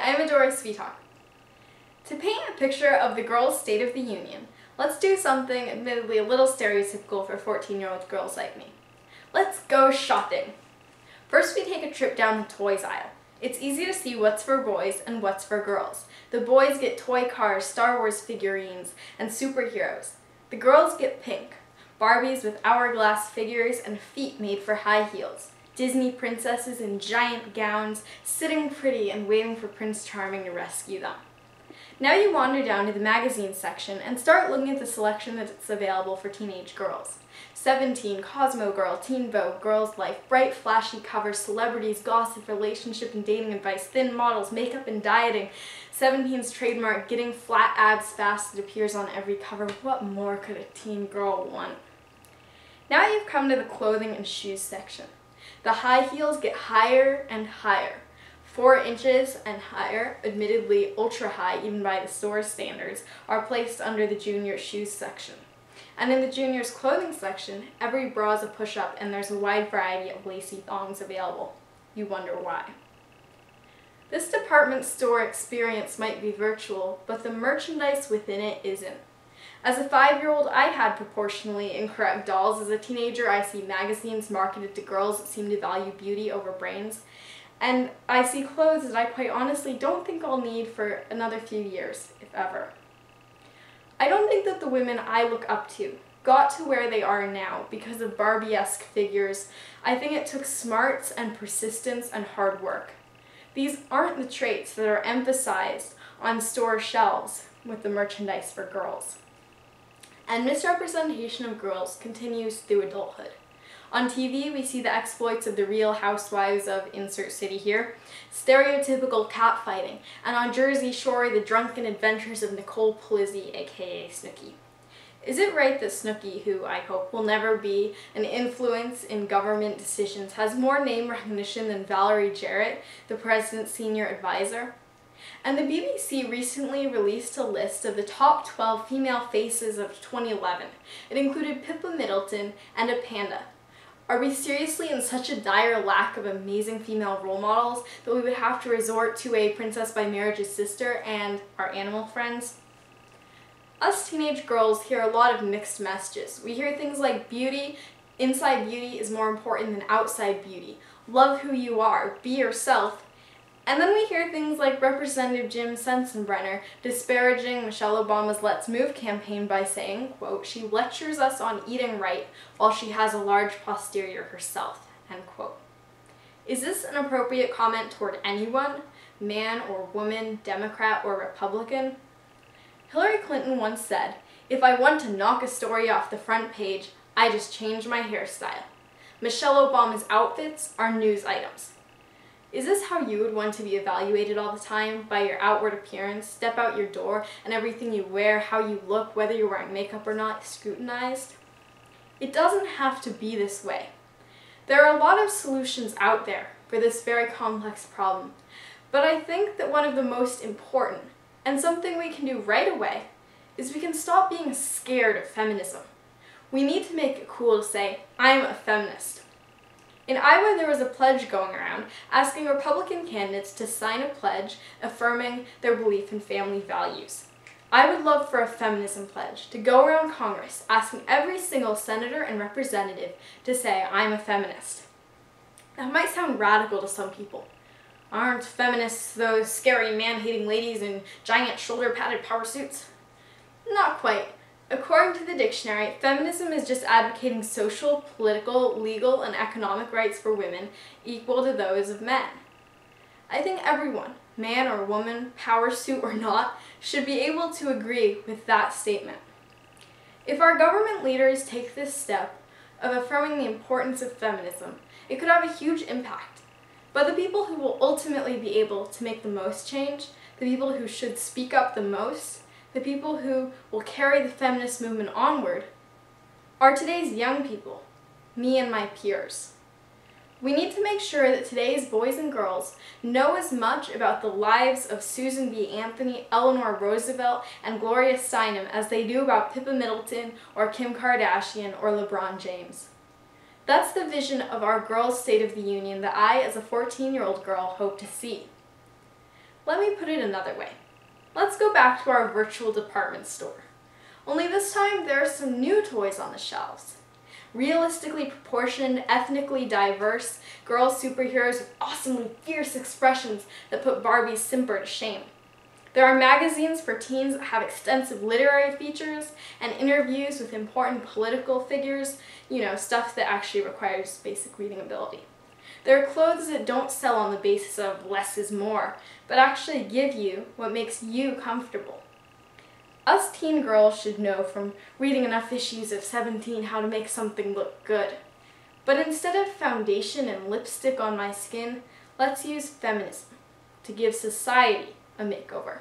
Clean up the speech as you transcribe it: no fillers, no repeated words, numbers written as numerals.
I'm Adora Svitak. To paint a picture of the girls' State of the Union, let's do something admittedly a little stereotypical for 14-year-old girls like me. Let's go shopping. First, we take a trip down the toys aisle. It's easy to see what's for boys and what's for girls. The boys get toy cars, Star Wars figurines, and superheroes. The girls get pink, Barbies with hourglass figures and feet made for high heels. Disney princesses in giant gowns, sitting pretty and waiting for Prince Charming to rescue them. Now you wander down to the magazine section and start looking at the selection that's available for teenage girls. 17, Cosmo Girl, Teen Vogue, Girls Life, bright flashy covers, celebrities, gossip, relationship and dating advice, thin models, makeup and dieting. 17's trademark, getting flat abs fast, that appears on every cover. What more could a teen girl want? Now you've come to the clothing and shoes section. The high heels get higher and higher. 4 inches and higher, admittedly ultra high even by the store standards, are placed under the junior shoes section. And in the juniors clothing section, every bra is a push-up and there's a wide variety of lacy thongs available. You wonder why. This department store experience might be virtual, but the merchandise within it isn't. As a 5-year-old, I had proportionally incorrect dolls. As a teenager, I see magazines marketed to girls that seem to value beauty over brains. And I see clothes that I quite honestly don't think I'll need for another few years, if ever. I don't think that the women I look up to got to where they are now because of Barbie-esque figures. I think it took smarts and persistence and hard work. These aren't the traits that are emphasized on store shelves with the merchandise for girls. And misrepresentation of girls continues through adulthood. On TV, we see the exploits of the Real Housewives of insert city here, stereotypical catfighting, and on Jersey Shore, the drunken adventures of Nicole Polizzi, aka Snooki. Is it right that Snooki, who I hope will never be an influence in government decisions, has more name recognition than Valerie Jarrett, the president's senior advisor? And the BBC recently released a list of the top 12 female faces of 2011. It included Pippa Middleton and a panda. Are we seriously in such a dire lack of amazing female role models that we would have to resort to a Princess by Marriage's sister and our animal friends? Us teenage girls hear a lot of mixed messages. We hear things like inside beauty is more important than outside beauty. Love who you are, be yourself. And then we hear things like Representative Jim Sensenbrenner disparaging Michelle Obama's Let's Move campaign by saying, quote, "She lectures us on eating right while she has a large posterior herself," end quote. Is this an appropriate comment toward anyone, man or woman, Democrat or Republican? Hillary Clinton once said, "If I want to knock a story off the front page, I just change my hairstyle." Michelle Obama's outfits are news items. Is this how you would want to be evaluated all the time? By your outward appearance, step out your door, and everything you wear, how you look, whether you're wearing makeup or not, scrutinized? It doesn't have to be this way. There are a lot of solutions out there for this very complex problem, but I think that one of the most important, and something we can do right away, is we can stop being scared of feminism. We need to make it cool to say, "I'm a feminist." In Iowa, there was a pledge going around asking Republican candidates to sign a pledge affirming their belief in family values. I would love for a feminism pledge to go around Congress asking every single senator and representative to say, "I'm a feminist." That might sound radical to some people. Aren't feminists those scary man-hating ladies in giant shoulder-padded power suits? Not quite. According to the dictionary, feminism is just advocating social, political, legal, and economic rights for women equal to those of men. I think everyone, man or woman, power suit or not, should be able to agree with that statement. If our government leaders take this step of affirming the importance of feminism, it could have a huge impact. But the people who will ultimately be able to make the most change, the people who should speak up the most, the people who will carry the feminist movement onward, are today's young people, me and my peers. We need to make sure that today's boys and girls know as much about the lives of Susan B. Anthony, Eleanor Roosevelt, and Gloria Steinem as they do about Pippa Middleton or Kim Kardashian or LeBron James. That's the vision of our Girls' State of the Union that I, as a 14-year-old girl, hope to see. Let me put it another way. Let's go back to our virtual department store. Only this time there are some new toys on the shelves. Realistically proportioned, ethnically diverse girl superheroes with awesomely fierce expressions that put Barbie's simper to shame. There are magazines for teens that have extensive literary features and interviews with important political figures, stuff that actually requires basic reading ability. There are clothes that don't sell on the basis of less is more, but actually give you what makes you comfortable. Us teen girls should know from reading enough issues of 17 how to make something look good. But instead of foundation and lipstick on my skin, let's use feminism to give society a makeover.